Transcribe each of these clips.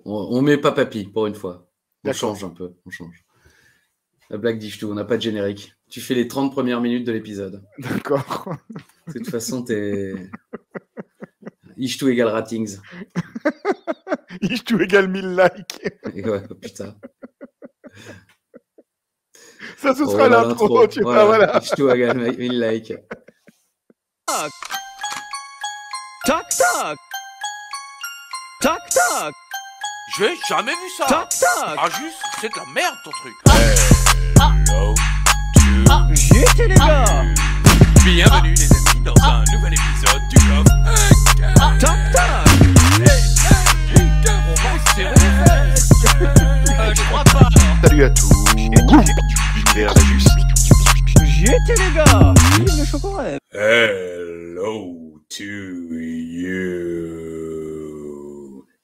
On met pas papy pour une fois. On D'accord. change un peu. On change. La blague d'Ishtou, on n'a pas de générique. Tu fais les 30 premières minutes de l'épisode. D'accord. De toute façon, t'es. Ishtou égale ratings. Ishtou égale 1000 likes. Et ouais, putain. Ça, ce Oh sera là, l'intro, tu vois, Voilà. voilà. Ishtou égale 1000 likes. Toc toc. Toc toc. J'ai jamais vu ça. Toc toc. Ah juste, c'est de la merde ton truc. J'étais les gars. Bienvenue les amis dans un nouvel épisode du coffre. Toc toc. On va se serrer les fesses. Je crois pas. Salut à tous. L'univers d'Ajus. J'étais les gars. Vive le chocolat. Hello to you.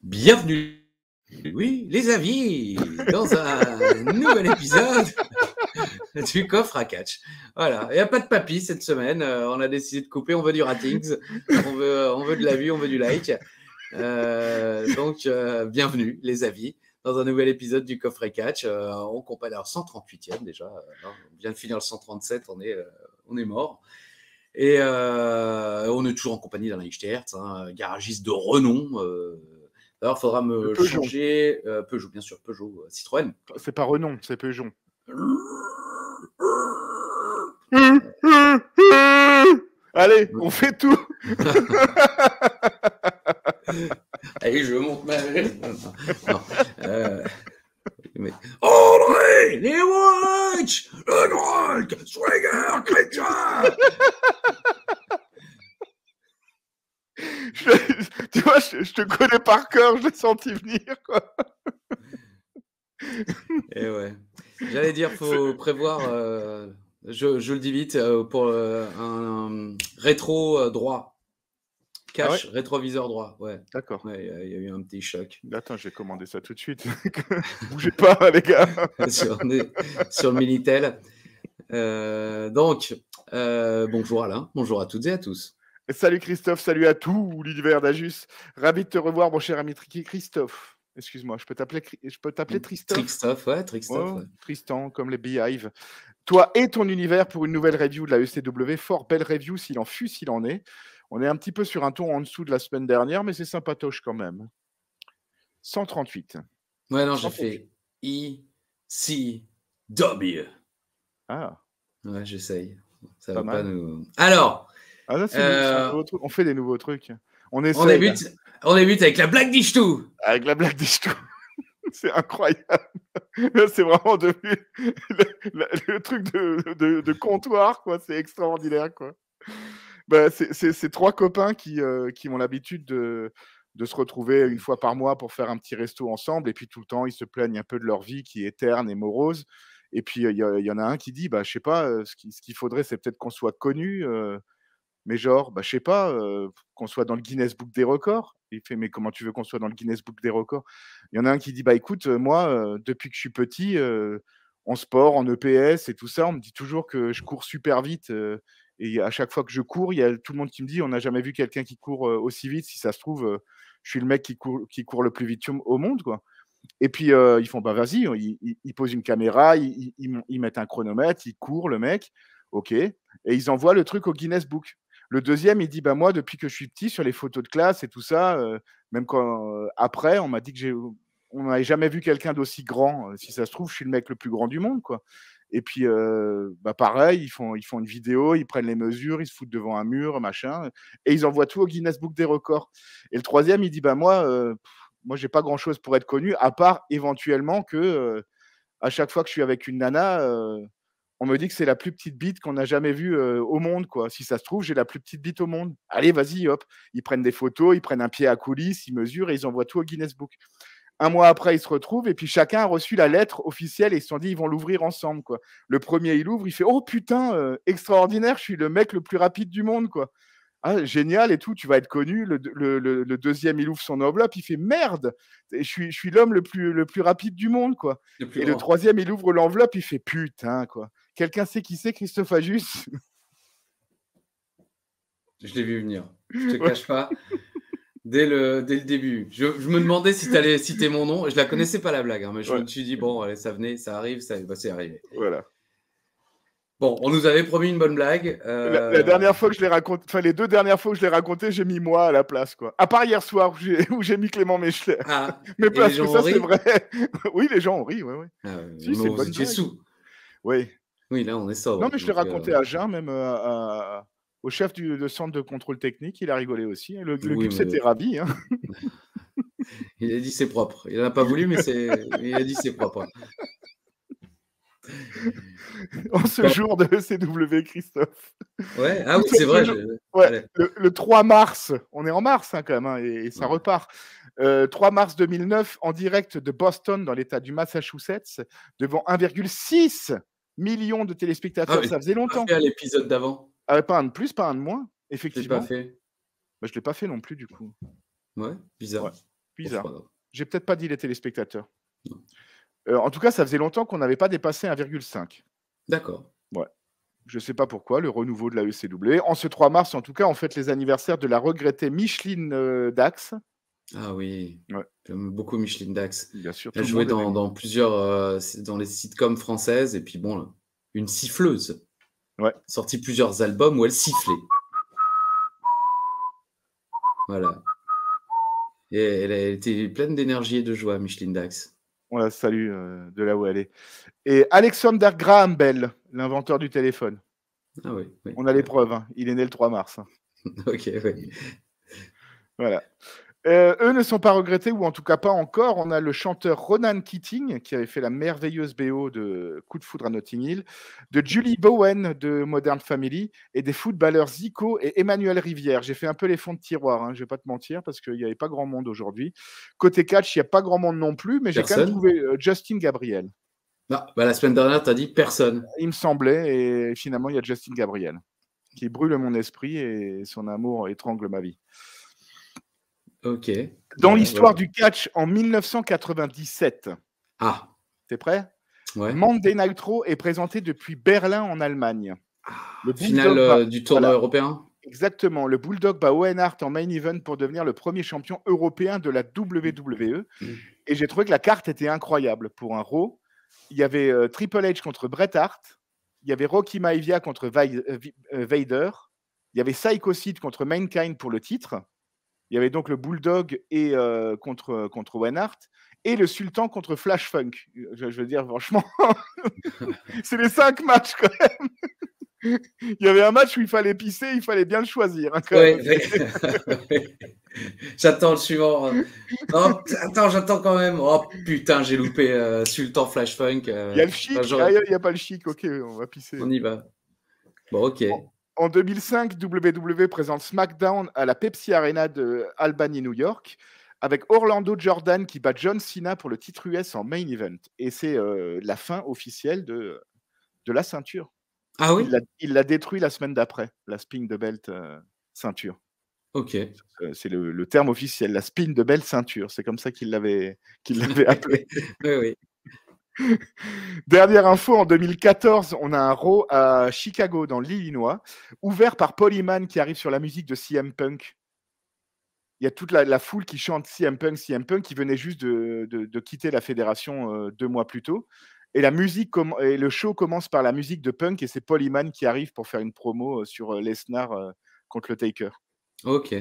Bienvenue, oui, les avis, dans un nouvel épisode du coffre à catch. Voilà, il n'y a pas de papy cette semaine. On a décidé de couper. On veut du ratings, on veut de la vue, on veut du like. Donc, bienvenue, les avis, dans un nouvel épisode du coffre à catch. On compare 138e déjà. On vient de finir le 137, on est mort. Et on est toujours en compagnie d'Alain Ichtertz, garagiste de renom. Alors, il faudra me changer. Peugeot, bien sûr, Peugeot, Citroën. C'est pas Renom, c'est Peugeot. Allez, on fait tout. Allez, je monte ma... Non. Mais... André, Newwatch, Lenrock, Swagger, Creature. Tu vois, je te connais par cœur, je l'ai senti venir, quoi. Et ouais. J'allais dire, faut prévoir, je le dis vite, pour un rétro droit. Cache, rétroviseur droit, ouais. D'accord. Ouais, il y a eu un petit choc. Attends, je vais commander ça tout de suite. Bougez pas, les gars. sur le Minitel. Donc, bonjour Alain, bonjour à toutes et à tous. Salut Christophe, salut à tout l'univers d'Ajus. Ravi de te revoir, mon cher ami Christophe. Excuse-moi, je peux t'appeler Tristophe. Tristophe, ouais, Tristophe. Ouais. Tristan, comme les Beehive. Toi et ton univers pour une nouvelle review de la ECW. Fort belle review, s'il en est. On est un petit peu sur un ton en dessous de la semaine dernière, mais c'est sympatoche quand même. 138. Ouais, non, j'ai fait ECW. Ah. Ouais, j'essaye. Ça pas va mal. pas nous... Alors, là, on fait des nouveaux trucs. On débute avec la blague d'Ishtou. Avec la blague d'Ishtou. C'est incroyable. C'est vraiment devenu le truc de comptoir, quoi. C'est extraordinaire, quoi. Bah, c'est trois copains qui ont l'habitude de se retrouver une fois par mois pour faire un petit resto ensemble. Et puis tout le temps, ils se plaignent un peu de leur vie qui est terne et morose. Et puis il y en a un qui dit, bah, je sais pas, ce qu'il faudrait, c'est peut-être qu'on soit connu. Mais genre, bah, je sais pas, qu'on soit dans le Guinness Book des records. Il fait, mais comment tu veux qu'on soit dans le Guinness Book des records? Il y en a un qui dit, bah écoute, moi, depuis que je suis petit, en sport, en EPS et tout ça, on me dit toujours que je cours super vite. Et à chaque fois que je cours, il y a tout le monde qui me dit, on n'a jamais vu quelqu'un qui court aussi vite. Si ça se trouve, je suis le mec qui court le plus vite au monde, quoi. Et puis, ils font, bah vas-y, ils posent une caméra, ils mettent un chronomètre, ils courent, le mec, ok, et ils envoient le truc au Guinness Book. Le deuxième, il dit, bah moi, depuis que je suis petit, sur les photos de classe et tout ça, même quand après, on m'a dit que on n'avait jamais vu quelqu'un d'aussi grand. Si ça se trouve, je suis le mec le plus grand du monde, quoi. Et puis, bah pareil, ils font une vidéo, ils prennent les mesures, ils se foutent devant un mur, machin, et ils envoient tout au Guinness Book des records. Et le troisième, il dit, bah moi, j'ai pas grand-chose pour être connu, à part éventuellement que à chaque fois que je suis avec une nana, on me dit que c'est la plus petite bite qu'on a jamais vue au monde, quoi. Si ça se trouve, j'ai la plus petite bite au monde. Allez, vas-y, hop. Ils prennent des photos, ils prennent un pied à coulisses, ils mesurent et ils envoient tout au Guinness Book. Un mois après, ils se retrouvent et puis chacun a reçu la lettre officielle et ils se sont dit ils vont l'ouvrir ensemble, quoi. Le premier, il ouvre, il fait oh putain, extraordinaire, je suis le mec le plus rapide du monde, quoi. Ah, génial et tout, tu vas être connu. Le deuxième, il ouvre son enveloppe, il fait merde, je suis l'homme le plus rapide du monde, quoi. Et le troisième, il ouvre l'enveloppe, il fait putain, quoi. Quelqu'un sait qui c'est, Christophe Ajus? Je l'ai vu venir. Je te cache pas. Dès le début. Je me demandais si tu allais citer mon nom. Je la connaissais pas la blague, hein, mais je me suis dit, bon, allez, ça venait, ça arrive, c'est arrivé. Voilà. Bon, on nous avait promis une bonne blague. La dernière fois que je l'ai raconté, enfin les 2 dernières fois que je l'ai raconté, j'ai mis moi à la place, quoi. À part hier soir où j'ai mis Clément Méchelet. Ah, Mais et parce les que gens ça, ont ri c'est vrai. Oui, les gens ont ri, ouais. Ah, Si, mais c'est une vous bonne étiez blague. sous. Oui. Oui, là, on est sobre. Non, mais je l'ai donc, raconté à Jean, même au chef de centre de contrôle technique, il a rigolé aussi. Le Oui, Gibbs mais- était ravi. Hein. Il a dit c'est propre. Il n'a pas voulu, mais il a dit c'est propre. En ce jour de ECW, Christophe. Ouais, ah oui, c'est vrai. Ouais, le 3 mars, on est en mars hein, quand même, hein, et ça repart. 3 mars 2009, en direct de Boston, dans l'État du Massachusetts, devant 1,6 million de téléspectateurs. Ça faisait longtemps. Pas fait à l'épisode d'avant. Ah, pas un de plus, pas un de moins, Je effectivement. l'ai pas fait. Bah, je ne l'ai pas fait non plus, du coup. Ouais, bizarre. Ouais, bizarre. Oh, J'ai peut-être pas dit les téléspectateurs. En tout cas, ça faisait longtemps qu'on n'avait pas dépassé 1,5. D'accord. Ouais. Je ne sais pas pourquoi, le renouveau de la ECW. En ce 3 mars, en tout cas, on fête les anniversaires de la regrettée Micheline Dax. Ah oui, ouais. J'aime beaucoup Micheline Dax. Bien sûr. Elle jouait dans plusieurs, dans les sitcoms françaises, et puis bon, une siffleuse. Ouais. Sorti plusieurs albums où elle sifflait. Voilà. Et elle était pleine d'énergie et de joie, Micheline Dax. On la salue de là où elle est. Et Alexander Graham Bell, l'inventeur du téléphone. Ah oui. On a les preuves. Hein. Il est né le 3 mars. Hein. Ok, oui. Voilà. Eux ne sont pas regrettés, ou en tout cas pas encore. On a le chanteur Ronan Keating, qui avait fait la merveilleuse BO de Coup de foudre à Notting Hill, de Julie Bowen de Modern Family, et des footballeurs Zico et Emmanuel Rivière. J'ai fait un peu les fonds de tiroir, hein, je ne vais pas te mentir, parce qu'il n'y avait pas grand monde aujourd'hui. Côté catch, il n'y a pas grand monde non plus, mais j'ai quand même trouvé Justin Gabriel. Non, la semaine dernière, tu as dit personne. Il me semblait, et finalement, il y a Justin Gabriel, qui brûle mon esprit, et son amour étrangle ma vie. Ok. Dans l'histoire du catch en 1997. Ah. T'es prêt? Ouais. Monday Night Raw est présenté depuis Berlin en Allemagne. Le finale du tournoi européen. Exactement. Le Bulldog bat Owen Hart en main event pour devenir le premier champion européen de la WWE. Et j'ai trouvé que la carte était incroyable pour un Raw. Il y avait Triple H contre Bret Hart. Il y avait Rocky Maivia contre Vader. Il y avait Psycho Sid contre Mankind pour le titre. Il y avait donc le Bulldog et contre Owen Hart et le Sultan contre Flash Funk. Je veux dire, franchement, c'est les 5 matchs quand même. Il y avait un match où il fallait pisser, il fallait bien le choisir. Hein, J'attends le suivant. Oh, attends, j'attends quand même. Oh putain, j'ai loupé Sultan Flash Funk. Il y a le chic, il n'y a pas le chic. Ok, on va pisser. On y va. Bon, ok. En 2005, WWE présente SmackDown à la Pepsi Arena de Albany, New York, avec Orlando Jordan qui bat John Cena pour le titre US en main event. Et c'est la fin officielle de la ceinture. Ah oui? Il l'a détruit la semaine d'après, la spin de belt ceinture. Ok. C'est le terme officiel, la spin de belt ceinture. C'est comme ça qu'il l'avait appelé. Oui. Dernière info, en 2014, on a un Raw à Chicago, dans l'Illinois, ouvert par Paul Heyman qui arrive sur la musique de CM Punk. Il y a toute la foule qui chante CM Punk, qui venait juste de quitter la fédération 2 mois plus tôt. Et le show commence par la musique de Punk et c'est Paul Heyman qui arrive pour faire une promo sur Lesnar contre le Taker. Ok.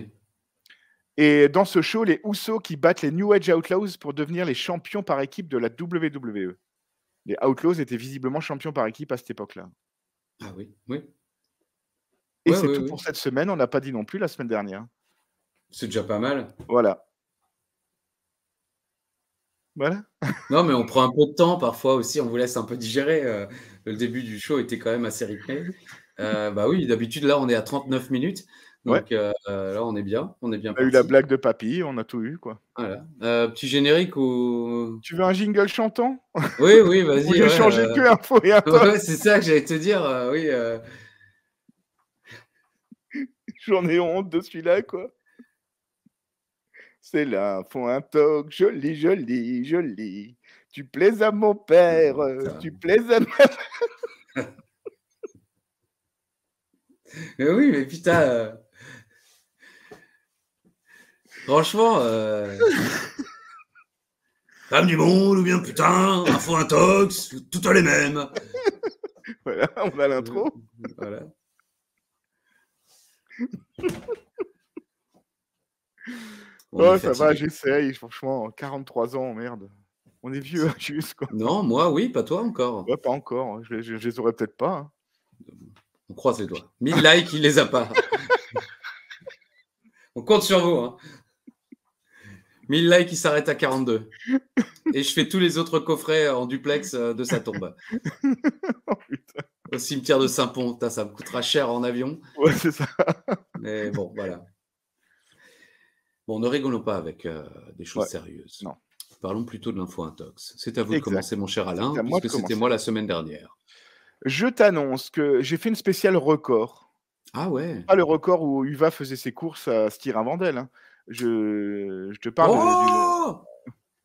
Et dans ce show, les Usos qui battent les New Age Outlaws pour devenir les champions par équipe de la WWE. Les Outlaws étaient visiblement champions par équipe à cette époque-là. Ah oui, oui. Et c'est tout pour cette semaine. On n'a pas dit non plus la semaine dernière. C'est déjà pas mal. Voilà. Non, mais on prend un peu de temps parfois aussi. On vous laisse un peu digérer. Le début du show était quand même assez rythmé. Bah oui, d'habitude, là, on est à 39 minutes. Donc là, on est bien. On a eu la blague de papy, on a tout eu, quoi. Voilà. Petit générique ou... Tu veux un jingle chantant? Oui, vas-y. J'ai changé que info et un top. Ouais, c'est ça que j'allais te dire, oui. J'en ai honte de celui-là, quoi. C'est l'info un talk, joli. Tu plais à mon père, tu plais à ma... Mais oui, mais putain... Franchement, femme du monde ou bien putain, info intox, toutes les mêmes. Voilà, on a l'intro. Voilà. On Oh, est ça va, fatigué. j'essaye. Franchement, 43 ans, merde. On est vieux, juste quoi. Non, moi, oui, pas toi encore. Ouais, pas encore. Hein. Je les aurais peut-être pas. Hein. On croise les doigts. 1000 likes, il les a pas. On compte sur vous. Hein. 1000 likes, il s'arrête à 42. Et je fais tous les autres coffrets en duplex de sa tombe. Oh, putain. Au cimetière de Saint-Pont. Putain, ça me coûtera cher en avion. Ouais, c'est ça. Mais bon, voilà. Bon, ne rigolons pas avec des choses Ouais. sérieuses. Non. Parlons plutôt de l'info intox. C'est à vous de Exact. commencer, mon cher Alain, C'est à moi de puisque c'était commencer. moi la semaine dernière. Je t'annonce que j'ai fait une spéciale record. Ah ouais. Pas le record où Uva faisait ses courses à Stiravandel. Hein. Je te parle du... Oh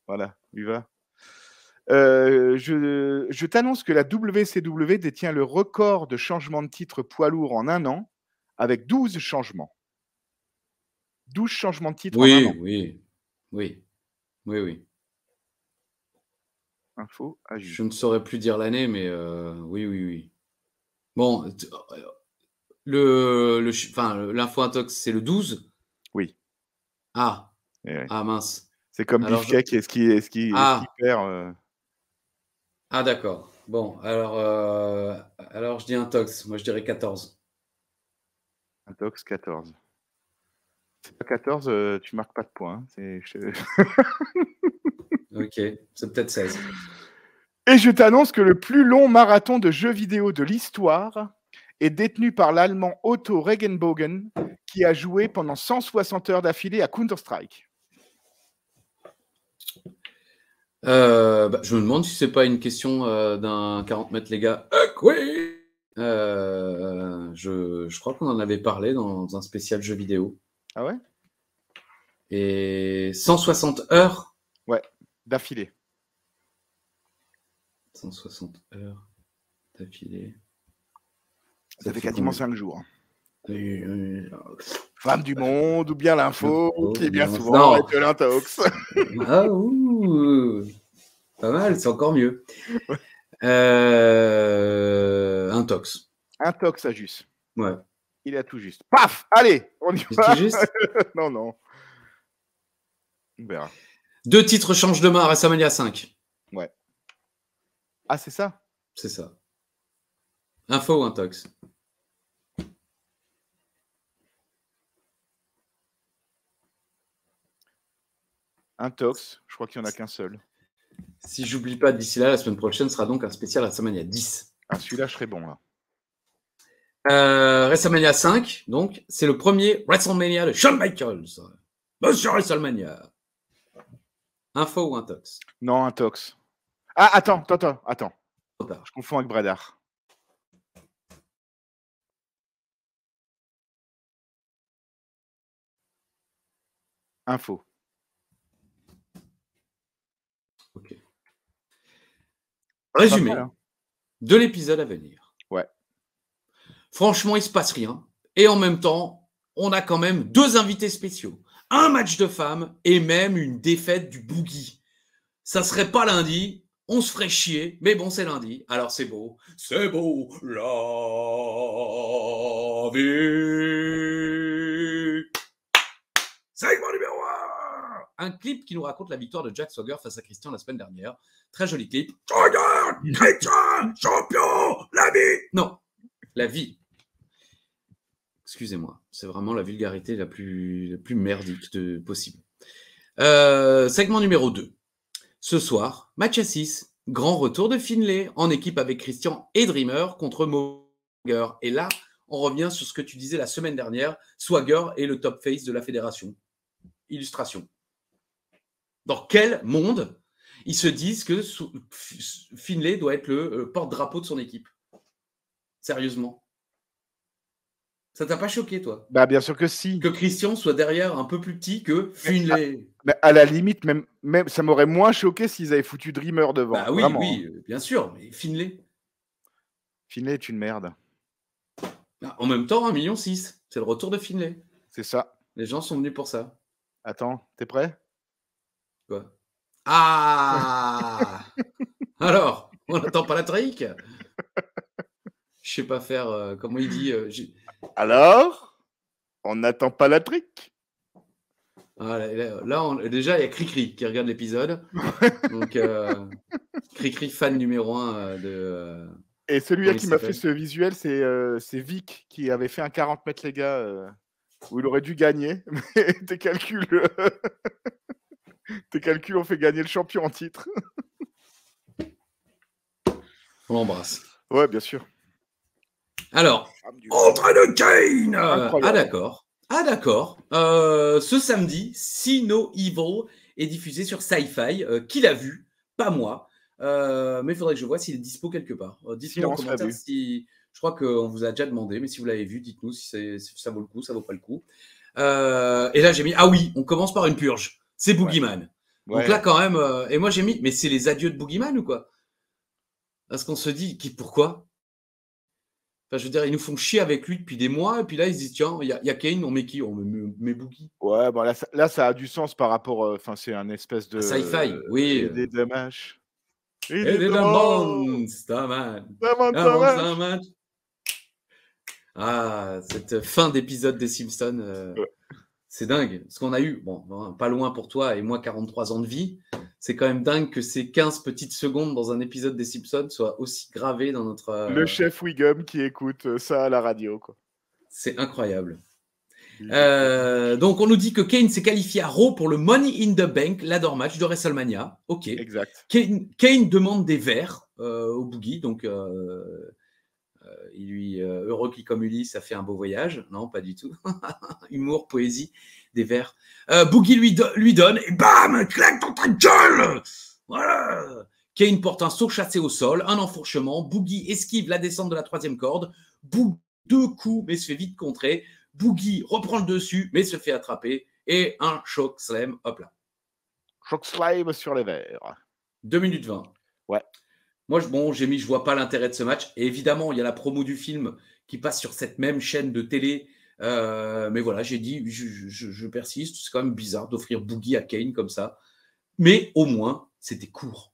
Voilà, Uva. Je t'annonce que la WCW détient le record de changement de titre poids lourd en un an, avec 12 changements. 12 changements de titre en un an. Oui. Oui. Info à juger. Je ne saurais plus dire l'année, mais oui. Bon, l'info intox, c'est le 12 ? Oui. Ah. Eh ouais. Ah mince. C'est comme Alors, Beefcake, est-ce qu'il perd Ah d'accord. Bon, alors je dis intox. Moi, je dirais 14. Intox 14. C'est pas 14, tu marques pas de points. Hein. Ok, c'est peut-être 16. Et je t'annonce que le plus long marathon de jeux vidéo de l'histoire est détenu par l'Allemand Otto Regenbogen, qui a joué pendant 160 heures d'affilée à Counter-Strike. Je me demande si c'est pas une question d'un 40 mètres, les gars. Oui. Je crois qu'on en avait parlé dans un spécial jeu vidéo. Ah ouais? Et 160 heures. Ouais, d'affilée. 160 heures d'affilée. Ça fait quasiment 5 jours. Oui. Femme du monde ou bien l'info, qui est bien Non. souvent avec l'intox. Ah, pas mal, c'est encore mieux. Intox. Intox à juste. Ouais. Il a tout juste. Paf! Allez, on y Qu'est-ce va. qui est juste? Non. On verra. 2 titres changent de main à WrestleMania 5. Ouais. Ah, c'est ça? C'est ça. Info ou intox? Intox, je crois qu'il n'y en a qu'un seul. Si j'oublie pas, d'ici là, la semaine prochaine sera donc un spécial WrestleMania 10. Ah, celui-là, je serais bon, là. WrestleMania 5, donc, c'est le premier WrestleMania de Shawn Michaels. Monsieur WrestleMania. Info ou intox? Non, intox. Ah, attends. Trop tard. Je confonds avec Bradard. Info. Ok. Résumé Pas mal, hein. de l'épisode à venir. Ouais. Franchement, il se passe rien. Et en même temps, on a quand même 2 invités spéciaux. Un match de femmes et même une défaite du Boogie. Ça serait pas lundi, on se ferait chier, mais bon, c'est lundi. Alors c'est beau, la vie. Segment numéro 1. Un clip qui nous raconte la victoire de Jack Swagger face à Christian la semaine dernière. Très joli clip. Swagger, Christian, champion, la vie. Non, la vie. Excusez-moi, c'est vraiment la vulgarité la plus merdique possible. Segment numéro 2. Ce soir, match à 6. Grand retour de Finlay en équipe avec Christian et Dreamer contre Swagger. Et là, on revient sur ce que tu disais la semaine dernière. Swagger est le top face de la fédération. Illustration. Dans quel monde ils se disent que Finlay doit être le porte-drapeau de son équipe? Sérieusement. Ça t'a pas choqué, toi? Bah, bien sûr que si. Que Christian soit derrière un peu plus petit que Finlay. Mais à la limite, même ça m'aurait moins choqué s'ils avaient foutu Dreamer devant. Bah oui, vraiment, oui, hein. bien sûr, mais Finlay. Finlay est une merde. En même temps, 1,6 million, c'est le retour de Finlay. C'est ça. Les gens sont venus pour ça. Attends, t'es prêt? Quoi? Ah! Alors, on n'attend pas la trique? Je sais pas faire, comment il dit, Alors, on n'attend pas la trique. Ah, déjà, il y a Cricri qui regarde l'épisode. Donc, Cricri, fan numéro 1 de. Et Comment celui-là il qui m'a fait s'appelle? ce visuel, c'est Vic qui avait fait un 40 mètres, les gars, où il aurait dû gagner. Mais tes calculs, tes calculs ont fait gagner le champion en titre. On l'embrasse. Ouais, bien sûr. Alors, entrée de Kane! Incroyable. Ah, d'accord. Ah, d'accord. Ce samedi, See No Evil est diffusé sur Sci-Fi. Qui l'a vu? Pas moi. Mais il faudrait que je vois s'il est dispo quelque part. Dites-nous en Silence, commentaire Fabu. si. Je crois qu'on vous a déjà demandé, mais si vous l'avez vu, dites-nous si ça vaut le coup, ça vaut pas le coup. Et là, j'ai mis. Ah oui, on commence par une purge. C'est Boogeyman. Donc Ouais. là, quand même. Et moi, j'ai mis. Mais c'est les adieux de Boogeyman ou quoi? Parce qu'on se dit, pourquoi? Enfin, je veux dire, ils nous font chier avec lui depuis des mois, et puis là, ils se disent, tiens, il y a Kane, on met qui? On met Boogie. Ouais, bon, là, ça a du sens par rapport. Enfin, c'est un espèce de. Sci-Fi, oui. Et des dommages. Et des Monster Man. Dommage. Ah, cette fin d'épisode des Simpsons, c'est dingue. Ce qu'on a eu, bon, pas loin pour toi et moi, 43 ans de vie, c'est quand même dingue que ces 15 petites secondes dans un épisode des Simpsons soient aussi gravées dans notre. Le chef Wiggum qui écoute ça à la radio, quoi. C'est incroyable. Donc, on nous dit que Kane s'est qualifié à Raw pour le Money in the Bank, ladder match de WrestleMania. Ok. Exact. Kane demande des verres au Boogie, donc il lui heureux qui comme Ulysse a fait un beau voyage. Non, pas du tout. Humour, poésie, des verres. Boogie lui donne et bam, claque dans ta gueule. Voilà. Kane porte un saut chassé au sol, un enfourchement. Boogie esquive la descente de la 3e corde. Boogie 2 coups, mais se fait vite contrer. Boogie reprend le dessus, mais se fait attraper. Et un choc slam, hop là. Choc slime sur les verres. 2 minutes 20. Ouais. Moi, j'ai mis, je vois pas l'intérêt de ce match. Et évidemment, il y a la promo du film qui passe sur cette même chaîne de télé. Mais voilà, j'ai dit, je persiste. C'est quand même bizarre d'offrir Boogie à Kane comme ça. Mais au moins, c'était court.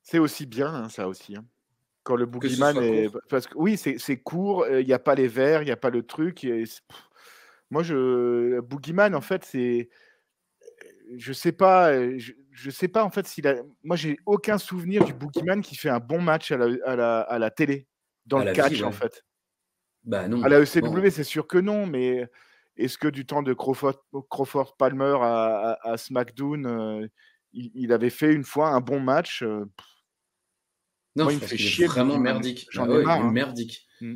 C'est aussi bien, hein, ça aussi. Hein. Quand le Que ce Boogeyman soit est. court. Parce que oui, c'est court, il n'y a pas les verres, il n'y a pas le truc. Moi, Boogeyman, en fait, c'est. Je sais pas, je sais pas en fait s'il a. Moi, j'ai aucun souvenir du Boogeyman qui fait un bon match à la télé, dans À le la catch, vie, en ouais. fait. Bah non. À la ECW, Bon. c'est sûr que non, mais est-ce que du temps de Crawford Palmer à SmackDown, il avait fait une fois un bon match Non, Moi, je il me pense fait qu'il chier, est le vraiment Boogeyman. merdique. J'en Ah ai ouais, marre. il est Hein. merdique. Mm.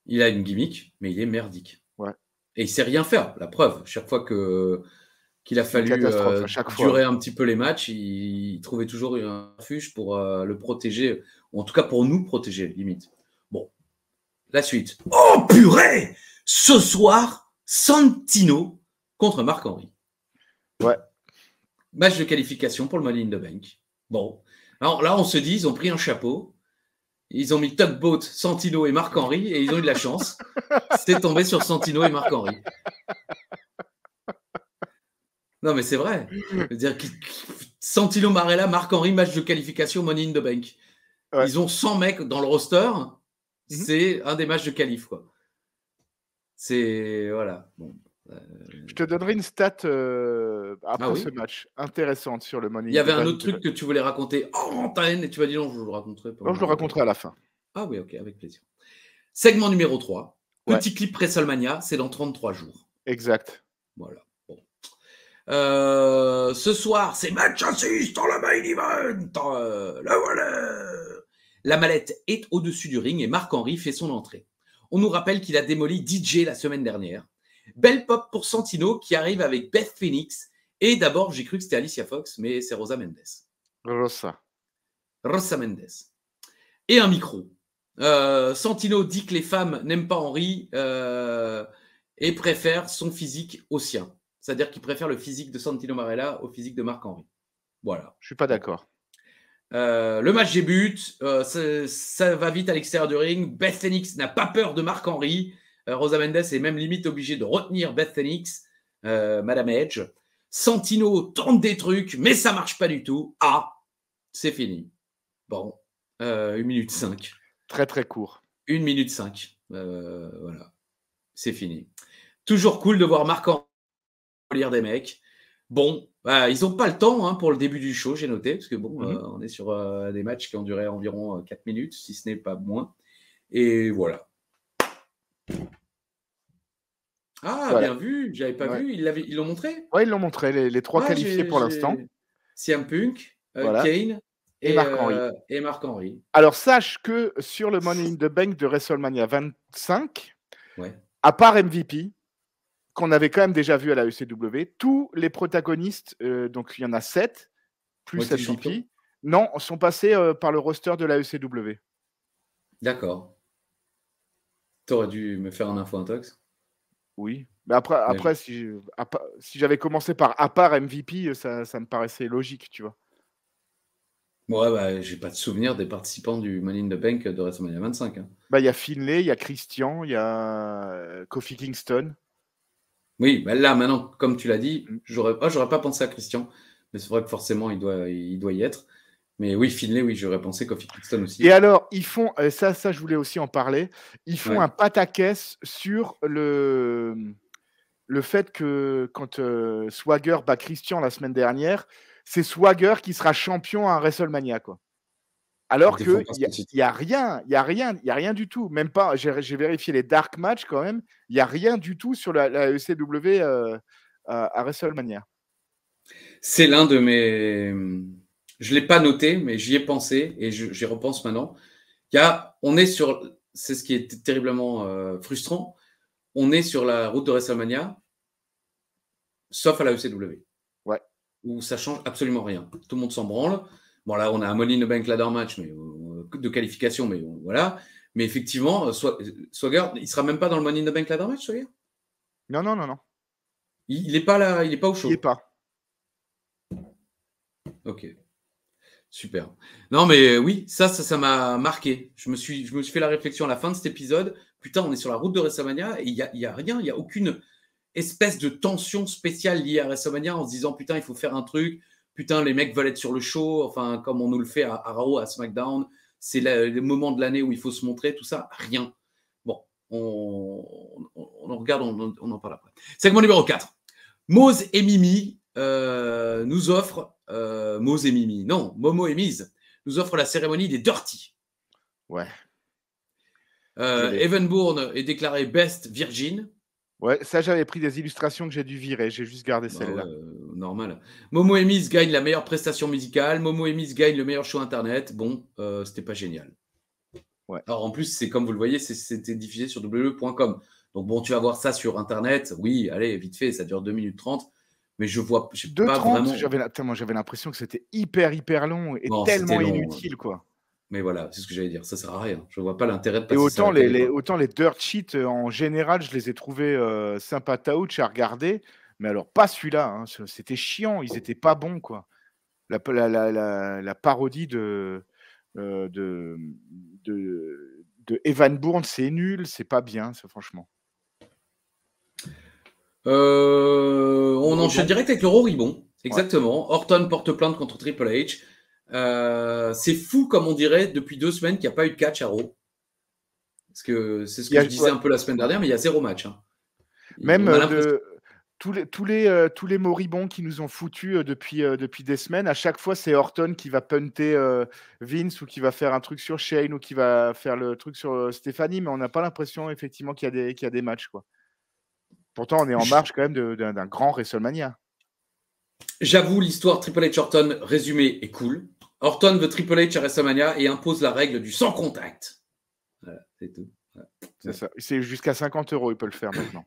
Il a une gimmick, mais il est merdique. Ouais. Et il sait rien faire. La preuve, chaque fois qu'il a C'est une fallu catastrophe à chaque fois. durer un petit peu les matchs, il trouvait toujours un refuge pour le protéger, ou en tout cas pour nous protéger, limite. Bon, la suite. Oh purée! Ce soir, Santino contre Marc Henry. Ouais. Match de qualification pour le Money in the Bank. Bon, alors là, on se dit, ils ont pris un chapeau, ils ont mis Tugboat, Santino et Marc Henry, et ils ont eu de la chance. C'est tombé sur Santino et Marc Henry. Non, mais c'est vrai. Je veux dire, Santino Marella, Marc Henry, match de qualification Money in the Bank. Ouais. Ils ont 100 mecs dans le roster. C'est un des matchs de qualif, quoi. C'est. Voilà. Bon. Je te donnerai une stat après ce oui. match intéressante sur le Money in the Bank. Il y avait un autre truc que tu voulais raconter en antenne et tu m'as dit non, je le raconterai pas. Non, je le raconterai à la fin. Ah oui, ok, avec plaisir. Segment numéro 3. Ouais. Petit clip WrestleMania, c'est dans 33 jours. Exact. Voilà. Bon. Ce soir, c'est match à 6 dans le main event. Le voilà. La mallette est au-dessus du ring et Marc Henry fait son entrée. On nous rappelle qu'il a démoli DJ la semaine dernière. Belle pop pour Santino qui arrive avec Beth Phoenix. Et d'abord, j'ai cru que c'était Alicia Fox, mais c'est Rosa Mendes. Rosa Mendes. Et un micro. Santino dit que les femmes n'aiment pas Henry et préfèrent son physique au sien. C'est-à-dire qu'il préfère le physique de Santino Marella au physique de Marc Henry. Voilà. Je suis pas d'accord. Le match débute, ça va vite à l'extérieur du ring. Beth Phoenix n'a pas peur de Marc Henry. Rosa Mendes est même limite obligée de retenir Beth Phoenix. Madame Edge. Santino tente des trucs, mais ça marche pas du tout. Ah, c'est fini. Bon, 1 minute 5. Très, très court. 1 minute 5. Voilà, c'est fini. Toujours cool de voir Marc lire des mecs. Bon, ils n'ont pas le temps pour le début du show, j'ai noté, parce que bon, on est sur des matchs qui ont duré environ 4 minutes, si ce n'est pas moins. Et voilà. Ah, Voilà. bien vu, j'avais pas vu, ils l'ont montré. Ouais, ils l'ont montré, les 3 qualifiés pour l'instant. CM Punk, Voilà. Kane Et Marc-Henry. Et Marc-Henry. Alors, sache que sur le Money in the Bank de WrestleMania 25, Ouais. à part MVP, qu'on avait quand même déjà vu à la ECW, tous les protagonistes, donc il y en a 7, plus été MVP, champions. non, sont passés par le roster de la ECW. D'accord. T'aurais dû me faire un info intox. Oui. Mais après si j'avais commencé par à part MVP, ça me paraissait logique, tu vois. Ouais, j'ai pas de souvenir des participants du Money in the Bank de WrestleMania 25. Il y a Finlay, il y a Christian, il y a Kofi Kingston. Oui, là, maintenant, comme tu l'as dit, j'aurais pas pensé à Christian. Mais c'est vrai que forcément, il doit y être. Mais oui, Finlay, oui, j'aurais pensé Kofi Kingston aussi. Et alors, ils font, ça je voulais aussi en parler, ils font un pataquès sur le fait que quand Swagger bat Christian la semaine dernière, c'est Swagger qui sera champion à WrestleMania, quoi. Alors qu'il n'y a rien du tout. Même pas, j'ai vérifié les dark matchs quand même, il n'y a rien du tout sur la ECW à WrestleMania. C'est l'un de mes... Je ne l'ai pas noté, mais j'y ai pensé et j'y repense maintenant. On est sur... C'est ce qui est terriblement frustrant. On est sur la route de WrestleMania, sauf à la ECW. Ouais. Où ça change absolument rien. Tout le monde s'en branle. Bon, là, on a un Money in the Bank ladder match de qualification, mais voilà. Mais effectivement, Swagger, il ne sera même pas dans le Money in the Bank ladder match, Swagger ? Non. Il n'est pas là, il n'est pas au show. Il n'est pas. Ok. Super. Non, mais oui, ça m'a marqué. Je me suis fait la réflexion à la fin de cet épisode. Putain, on est sur la route de WrestleMania et il y a rien, il n'y a aucune espèce de tension spéciale liée à WrestleMania en se disant putain, il faut faire un truc. Putain, les mecs veulent être sur le show, enfin, comme on nous le fait à Raw, à SmackDown. C'est le moment de l'année où il faut se montrer, tout ça. Rien. Bon, on regarde, on en parle après. Segment numéro 4. Moz et Mimi nous offrent Moz et Mimi, non, Momo et Miz nous offrent la cérémonie des Dirty. Ouais. Evan Bourne est déclaré Best Virgin. Ouais, ça j'avais pris des illustrations que j'ai dû virer, j'ai juste gardé celle-là. Normal. Momo et Miz gagnent la meilleure prestation musicale. Momo et Miz gagnent le meilleur show internet. Bon, c'était pas génial. Ouais. Alors en plus, c'est comme vous le voyez, c'était diffusé sur www.com. Donc bon, tu vas voir ça sur internet. Oui, allez, vite fait, ça dure 2 minutes 30. Mais je vois pas vraiment. J'avais l'impression que c'était hyper long et tellement inutile, quoi. Mais voilà, c'est ce que j'allais dire. Ça sert à rien. Je vois pas l'intérêt de passer. Et autant les dirt sheets en général, je les ai trouvés sympatouches à regarder, mais alors pas celui-là. Hein. C'était chiant. Ils étaient pas bons, quoi. La parodie de Evan Bourne, c'est nul, c'est pas bien, ça, franchement. On enchaîne direct avec le Roribon. Exactement. Ouais. Orton porte plainte contre Triple H. C'est fou, comme on dirait, depuis 2 semaines qu'il n'y a pas eu de catch à Raw. Parce que c'est ce que je disais un peu la semaine dernière, mais il y a 0 match. Hein. Même tous les moribonds qui nous ont foutus depuis des semaines, à chaque fois, c'est Orton qui va punter Vince ou qui va faire un truc sur Shane ou qui va faire le truc sur Stéphanie, mais on n'a pas l'impression effectivement qu'il y a des matchs, quoi. Pourtant, on est en marche quand même d'un grand WrestleMania. J'avoue, l'histoire Triple H Orton résumée est cool. Orton veut Triple H à WrestleMania et impose la règle du sans contact. Voilà, c'est tout. Voilà. C'est ça. C'est jusqu'à 50 €, il peut le faire maintenant.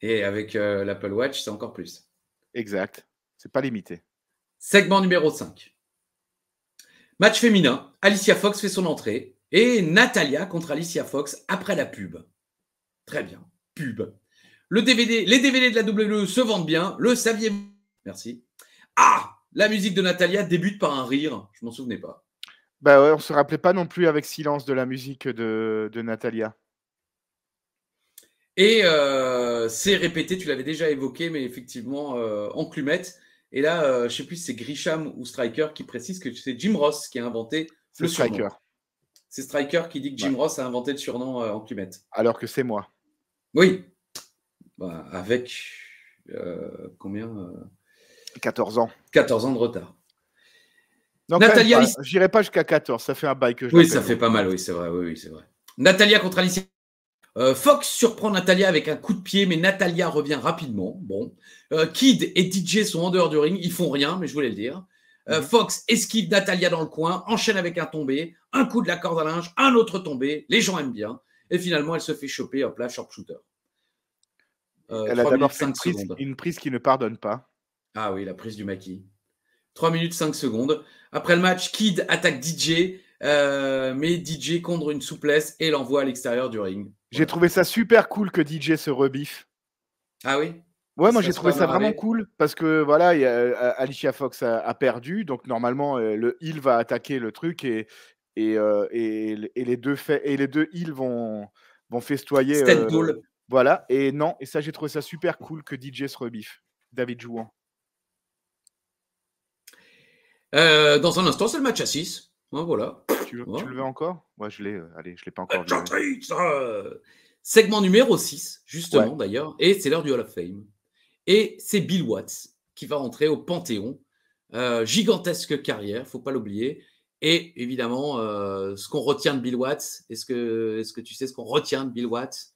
Et avec l'Apple Watch, c'est encore plus. Exact. C'est pas limité. Segment numéro 5. Match féminin. Alicia Fox fait son entrée. Et Natalia contre Alicia Fox après la pub. Très bien. Pub. Les DVD de la WWE se vendent bien. Le saviez-vous? Merci. Ah, la musique de Natalia débute par un rire. Je m'en souvenais pas. Bah ouais, on se rappelait pas non plus avec silence de la musique de Natalia. Et c'est répété, tu l'avais déjà évoqué, mais effectivement, enclumette. Et là, je ne sais plus si c'est Grisham ou Striker qui précise que c'est Jim Ross qui a inventé C'est le surnom. Striker. C'est Striker qui dit que Jim Ross a inventé le surnom enclumette. Alors que c'est moi. Oui. Bah, avec combien 14 ans. 14 ans de retard. Non, Natalia, je n'irai pas jusqu'à 14, ça fait un bail que je oui, l'appelle. ça fait pas mal, oui, c'est vrai. Oui, c'est vrai. Natalia contre Alicia. Fox surprend Natalia avec un coup de pied, mais Natalia revient rapidement. Bon. Kid et DJ sont en dehors du ring, ils font rien, mais je voulais le dire. Fox esquive Natalia dans le coin, enchaîne avec un tombé, un coup de la corde à linge, un autre tombé. Les gens aiment bien. Et finalement, elle se fait choper, hop là, sharpshooter. Elle a d'abord fait une prise qui ne pardonne pas. Ah oui, la prise du maquis. 3 minutes 5 secondes. Après le match, Kid attaque DJ, mais DJ contre une souplesse et l'envoie à l'extérieur du ring. J'ai trouvé ça super cool que DJ se rebiffe. Ah oui? Ouais, moi j'ai trouvé ça vraiment cool parce que voilà, Alicia Fox a perdu, donc normalement le heel va attaquer le truc et les deux heels vont festoyer. Voilà, et non, et ça j'ai trouvé ça super cool que DJ se rebiffe. David Jouan. Dans un instant, c'est le match à 6. Voilà. Tu le veux encore? Ouais, je l'ai pas encore vu. Segment numéro 6, justement, d'ailleurs, et c'est l'heure du Hall of Fame. Et c'est Bill Watts qui va rentrer au Panthéon. Gigantesque carrière, faut pas l'oublier. Et évidemment, ce qu'on retient de Bill Watts, est-ce que tu sais ce qu'on retient de Bill Watts?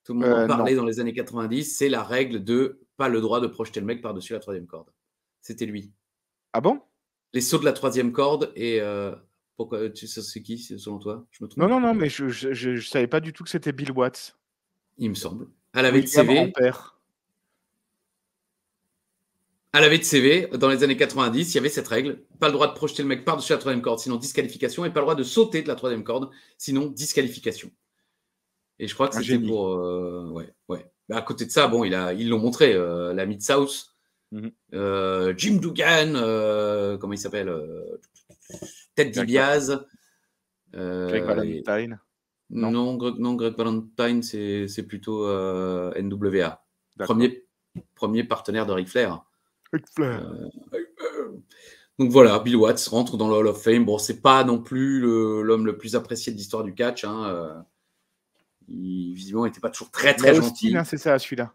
Tout le monde en parlait dans les années 90, c'est la règle de pas le droit de projeter le mec par-dessus la 3e corde. C'était lui. Ah bon? Les sauts de la 3e corde et pourquoi tu sais c'est qui selon toi? Je me trompe? Non, mais je savais pas du tout que c'était Bill Watts. Il me semble. À la VTV. À la VTV, dans les années 90, il y avait cette règle. Pas le droit de projeter le mec par-dessus la 3e corde, sinon disqualification, et pas le droit de sauter de la 3e corde, sinon disqualification. Et je crois que c'était pour... ouais. Bah, à côté de ça, bon, ils l'ont montré, la Mid-South. Jim Duggan, comment il s'appelle Ted DiBiase. Greg Valentine. Non, Greg Valentine, c'est plutôt NWA. Premier partenaire de Ric Flair. Donc voilà, Bill Watts rentre dans le Hall of Fame. Bon, c'est pas non plus l'homme le plus apprécié de l'histoire du catch. Visiblement, il n'était pas toujours très gentil. Austin, c'est ça, celui-là.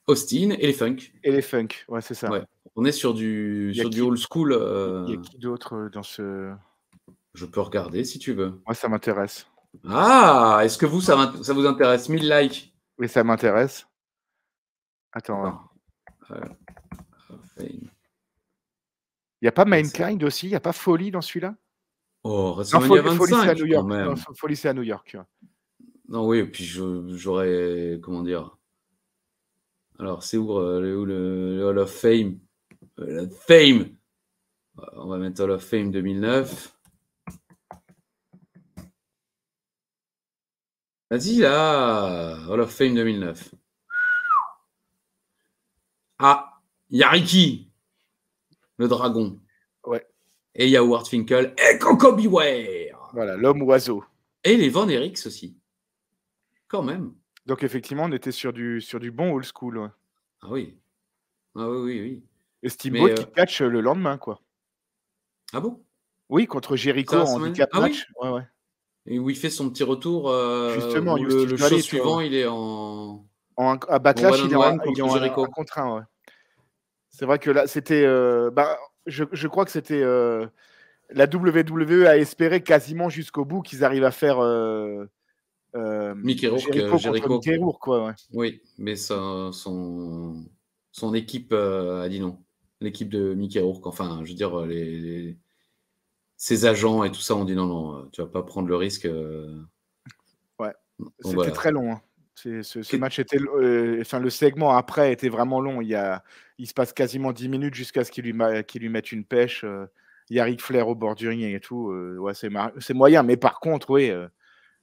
Austin et les Funk. Et les Funk, ouais, c'est ça. Ouais. On est sur du old school. Il y a qui d'autre dans ce... Je peux regarder si tu veux. Moi, ça m'intéresse. Ah, est-ce que ça vous intéresse? 1000 likes. Oui, ça m'intéresse. Attends. Il n'y a pas Mankind aussi? Il n'y a pas Foley dans celui-là? Oh, WrestleMania 25, Foley, c'est à New York. quand même. Non, Foley, c'est à New York. Non, oui, et puis j'aurais... Comment dire? Alors, c'est où le Hall of Fame? Fame. On va mettre Hall of Fame 2009. Vas-y, là. Hall of Fame 2009. Ah, il y a Ricky, le dragon. Ouais. Et il y a Howard Finkel et Coco Beware. Voilà, l'homme oiseau. Et les Von Eriks aussi. Quand même. Donc, effectivement, on était sur du bon old school. Ouais. Ah oui. Ah oui. Et Steamboat qui catch le lendemain, quoi. Ah bon? Oui, contre Jericho en handicap match. Oui, ouais. Et où il fait son petit retour. Justement, où le show suivant, il est en backlash, il est en Jericho. 1 contre 1. Ouais. C'est vrai que là, c'était. Je crois que c'était. La WWE a espéré quasiment jusqu'au bout qu'ils arrivent à faire. Mickey Rourke, Jericho. Mickey Rourke, quoi, ouais. Oui, mais son équipe a dit non. L'équipe de Mickey Rourke, enfin, je veux dire, ses agents et tout ça ont dit non, tu vas pas prendre le risque. Ouais, c'était très long. Hein. Ce match était, le segment après était vraiment long. Il se passe quasiment 10 minutes jusqu'à ce qu'il lui mette une pêche. Il y a Ric Flair au bord du ring et tout. Ouais, c'est moyen, mais par contre, oui.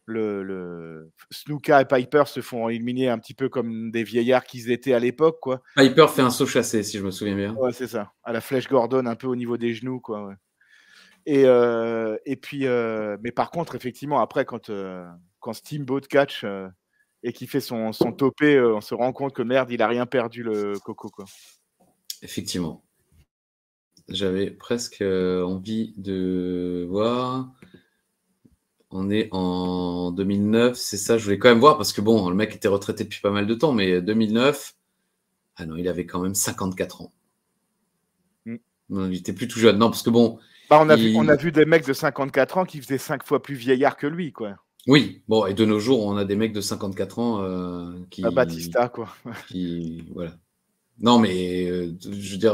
Le Snuka et Piper se font éliminer un petit peu comme des vieillards qu'ils étaient à l'époque, quoi. Piper fait un saut chassé, si je me souviens bien. Ouais, c'est ça. À la Flèche Gordon, un peu au niveau des genoux, quoi. Ouais. Et puis, mais par contre, effectivement, après, quand Steamboat catch, et qui fait son topé, on se rend compte que merde, il a rien perdu le Coco, quoi. Effectivement. J'avais presque envie de voir. On est en 2009, c'est ça, je voulais quand même voir, parce que bon, le mec était retraité depuis pas mal de temps, mais 2009, ah non, il avait quand même 54 ans. Non, il était plus tout jeune. Non, parce que bon... Bah, on a vu des mecs de 54 ans qui faisaient 5 fois plus vieillard que lui, quoi. Oui, bon, et de nos jours, on a des mecs de 54 ans qui... Batista, quoi. Voilà. Non, mais je veux dire...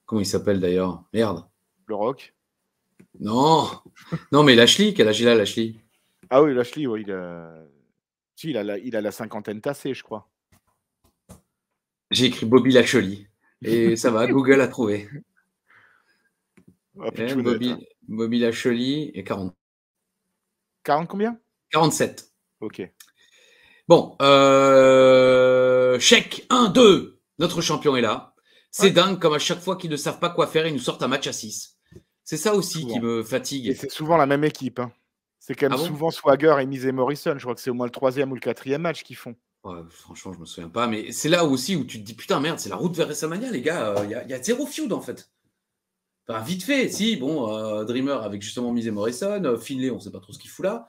comment il s'appelle d'ailleurs? Merde. Le Rock. Non, non, mais Lashley, quel âge il a, Lashley? Ah oui, Lashley, ouais, il a la cinquantaine tassée, je crois. J'ai écrit Bobby Lashley. Et ça va, Google a trouvé. Ah, Bobby Lashley et 40. 40 combien? 47. Ok. Bon, chèque 1, 2. Notre champion est là. C'est dingue, comme à chaque fois qu'ils ne savent pas quoi faire, ils nous sortent un match à 6. C'est ça aussi qui me fatigue. Et c'est souvent la même équipe. Hein. C'est quand même souvent Swagger et Miz et Morrison. Je crois que c'est au moins le 3e ou le 4e match qu'ils font. Ouais, franchement, je me souviens pas. Mais c'est là aussi où tu te dis, putain, merde, c'est la route vers WrestleMania, les gars. Il y a zéro feud, en fait. Enfin, vite fait, si, bon, Dreamer avec justement Miz et Morrison, Finlay, on ne sait pas trop ce qu'il fout là.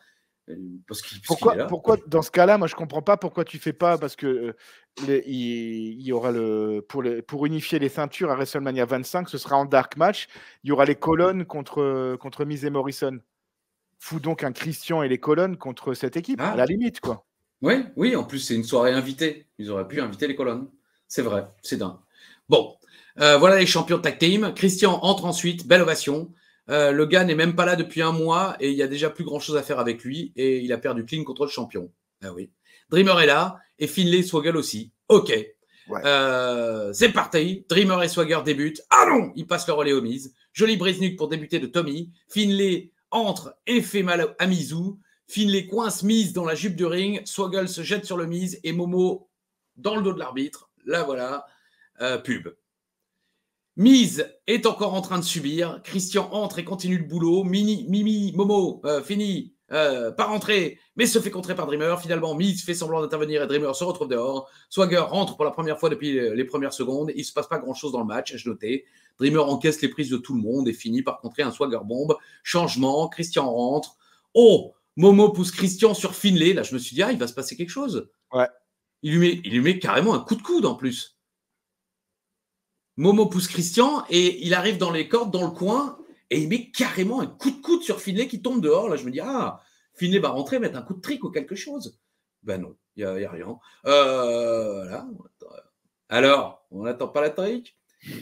Pourquoi dans ce cas-là, moi je comprends pas pourquoi tu fais pas, parce que il y aura pour unifier les ceintures à WrestleMania 25, ce sera en dark match, il y aura les colonnes contre Miz et Morrison. Fous donc un Christian et les colonnes contre cette équipe, à la limite, quoi. Oui, en plus c'est une soirée invitée, ils auraient pu inviter les colonnes. C'est vrai, c'est dingue. Bon, voilà les champions tag team. Christian entre ensuite, belle ovation. Le gars n'est même pas là depuis un mois et il y a déjà plus grand chose à faire avec lui et il a perdu clean contre le champion. Ah oui. Dreamer est là et Finlay Swagger aussi. Ok. Ouais. C'est parti. Dreamer et Swagger débutent. Ah non, ils passent le relais au Miz. Jolie brise nuque pour débuter de Tommy. Finlay entre et fait mal à Mizu. Finlay coince Miz dans la jupe du ring. Swagger se jette sur le Miz et Momo dans le dos de l'arbitre. Là voilà. Pub. Miz est encore en train de subir. Christian entre et continue le boulot. Momo finit par rentrer, mais se fait contrer par Dreamer. Finalement, Miz fait semblant d'intervenir et Dreamer se retrouve dehors. Swagger rentre pour la première fois depuis les premières secondes. Il ne se passe pas grand-chose dans le match, je notais. Dreamer encaisse les prises de tout le monde et finit par contrer un Swagger bomb. Changement, Christian rentre. Oh, Momo pousse Christian sur Finlay. Là, je me suis dit, il va se passer quelque chose. Ouais. Il lui met carrément un coup de coude en plus. Momo pousse Christian et il arrive dans les cordes, dans le coin, et il met carrément un coup de coude sur Finlay qui tombe dehors. Là, je me dis, Finlay va rentrer, mettre un coup de trick ou quelque chose. Ben non, il n'y a rien. Voilà. Alors, on n'attend pas la trick.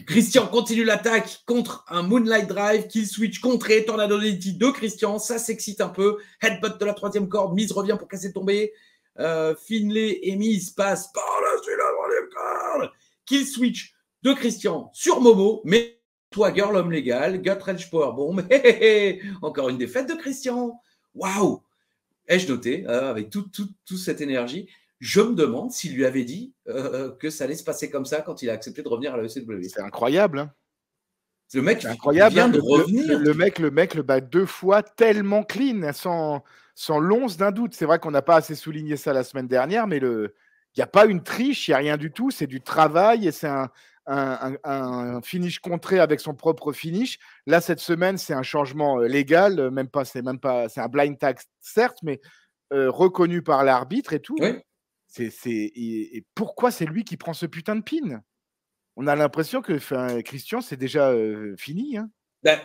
Christian continue l'attaque contre un Moonlight Drive, kill switch contré, Tornado DDT de Christian, ça s'excite un peu. Headbutt de la 3e corde, Miz revient pour casser tomber. Finlay et Miz passent par-dessus la 3e corde. Kill switch de Christian sur Momo, mais Swagger, l'homme légal, Gut Rage Powerbomb. Encore une défaite de Christian. Waouh! Ai-je noté, avec toute cette énergie, je me demande s'il lui avait dit que ça allait se passer comme ça quand il a accepté de revenir à la ECW. C'est incroyable. Hein. Le mec vient de revenir. Le mec le bat 2 fois tellement clean, sans l'once d'un doute. C'est vrai qu'on n'a pas assez souligné ça la semaine dernière, mais il n'y a pas une triche, il n'y a rien du tout. C'est du travail et c'est un finish contré avec son propre finish. Là, cette semaine, c'est un changement légal, c'est un blind tag, certes, mais reconnu par l'arbitre et tout. Oui. Et pourquoi c'est lui qui prend ce putain de pin? On a l'impression que Christian, c'est déjà fini. Hein. Ben,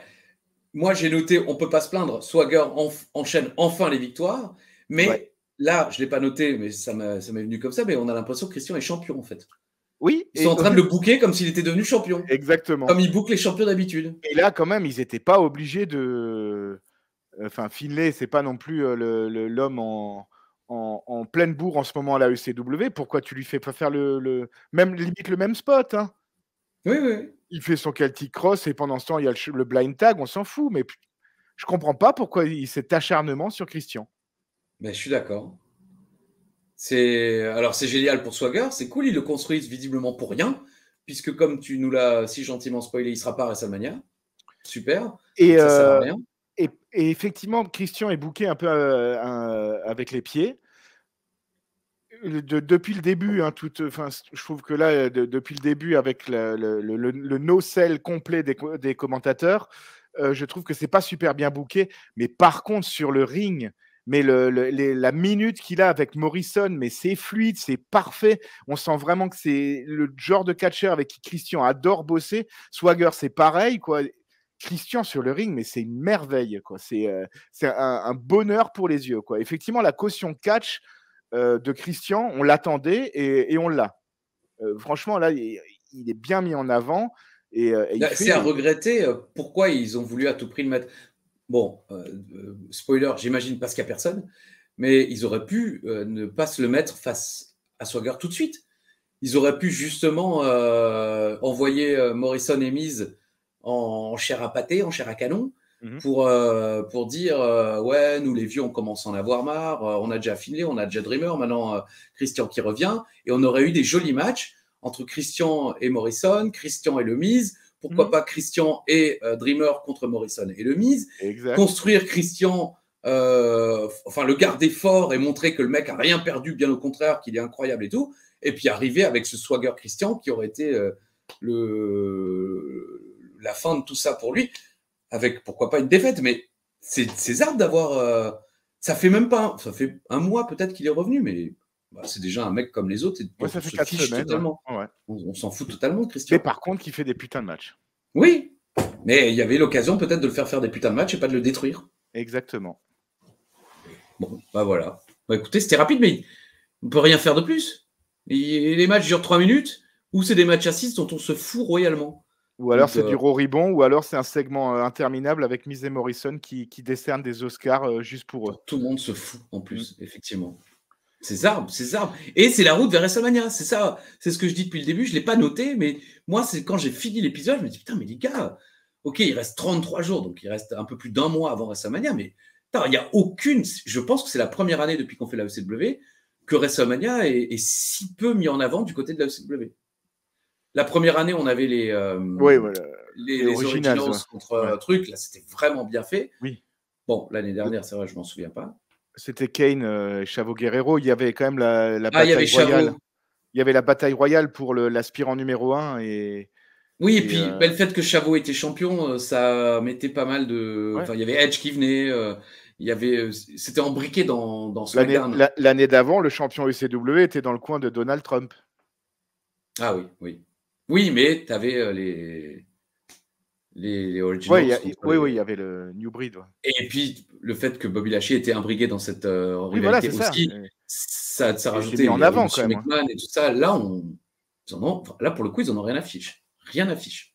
moi, j'ai noté, on ne peut pas se plaindre. Swagger enchaîne enfin les victoires, mais là, je ne l'ai pas noté, mais ça m'est venu comme ça, mais on a l'impression que Christian est champion, en fait. Oui. Ils sont en train de le booker comme s'il était devenu champion. Exactement. Comme ils bookent les champions d'habitude. Et là, quand même, ils n'étaient pas obligés de... Enfin, Finlay, c'est pas non plus l'homme en pleine bourre en ce moment à la ECW. Pourquoi tu lui fais pas faire même limite le même spot, hein? Oui. Il fait son Celtic Cross et pendant ce temps, il y a le blind tag, on s'en fout. Mais je comprends pas pourquoi cet acharnement sur Christian. Ben, je suis d'accord. Alors, c'est génial pour Swagger, c'est cool, ils le construisent visiblement pour rien, puisque comme tu nous l'as si gentiment spoilé, il ne sera pas à WrestleMania. Super. Et, ça sert à rien. Et effectivement, Christian est booké un peu avec les pieds. Depuis le début, hein, je trouve que là, depuis le début, avec le no-sell complet des commentateurs, je trouve que c'est pas super bien booké. Mais par contre, sur le ring, mais la minute qu'il a avec Morrison, mais c'est fluide, c'est parfait. On sent vraiment que c'est le genre de catcheur avec qui Christian adore bosser. Swagger, c'est pareil, quoi. Christian sur le ring, mais c'est une merveille, quoi. C'est un bonheur pour les yeux, quoi. Effectivement, la caution catch de Christian, on l'attendait et on l'a. Franchement, là, il est bien mis en avant. C'est à regretter pourquoi ils ont voulu à tout prix le mettre. Bon, spoiler, j'imagine parce qu'il n'y a personne, mais ils auraient pu ne pas se le mettre face à Swagger tout de suite. Ils auraient pu justement envoyer Morrison et Miz en chair à pâté, en chair à canon, pour dire ouais, nous les vieux, on commence à en avoir marre, on a déjà Finlay, on a déjà Dreamer, maintenant Christian qui revient, et on aurait eu des jolis matchs entre Christian et Morrison, Christian et le Miz, pourquoi pas Christian et Dreamer contre Morrison et le Miz, construire Christian, enfin le garder fort et montrer que le mec a rien perdu, bien au contraire, qu'il est incroyable et tout, et puis arriver avec ce Swagger Christian qui aurait été la fin de tout ça pour lui, avec pourquoi pas une défaite, mais c'est zarbe d'avoir. Ça fait même pas. Ça fait un mois peut-être qu'il est revenu, mais c'est déjà un mec comme les autres. Ouais, ça fait 4 semaines. Totalement. Ouais. On s'en fout totalement, Christian. Mais par contre, il fait des putains de matchs. Oui, mais il y avait l'occasion peut-être de le faire des putains de matchs et pas de le détruire. Exactement. Bon, bah voilà. Bah écoutez, c'était rapide, mais on peut rien faire de plus. Et les matchs durent 3 minutes, ou c'est des matchs à 6 dont on se fout royalement. Ou alors c'est du Roribon, ou alors c'est un segment interminable avec Miz et Morrison qui décernent des Oscars juste pour eux. Tout le monde se fout en plus, effectivement. C'est zarbe. Et c'est la route vers WrestleMania. C'est ça, c'est ce que je dis depuis le début. Je ne l'ai pas noté, mais moi, c'est quand j'ai fini l'épisode, je me dis putain, mais les gars, ok, il reste 33 jours, donc il reste un peu plus d'un mois avant WrestleMania, mais il n'y a aucune. Je pense que c'est la première année depuis qu'on fait la ECW que WrestleMania est si peu mis en avant du côté de la ECW. La première année, on avait les originals contre trucs. Là, c'était vraiment bien fait. Oui. Bon, l'année dernière, c'est vrai, je m'en souviens pas. C'était Kane, Chavo Guerrero. Il y avait quand même la bataille royale. Il y avait la bataille royale pour l'aspirant numéro 1. Oui, et puis le fait que Chavo était champion, ça mettait pas mal de. Enfin, il y avait Edge qui venait. C'était embriqué dans SmackDown. L'année d'avant, le champion ECW était dans le coin de Donald Trump. Ah oui. Oui, mais tu avais les originals. Oui, il y avait le New Breed. Ouais. Et puis, le fait que Bobby Lashley était imbriqué dans cette rivalité aussi, ça rajoutait en avant quand même. McMahon et tout ça. Là, pour le coup, ils n'en ont rien à fiche. Rien à fiche.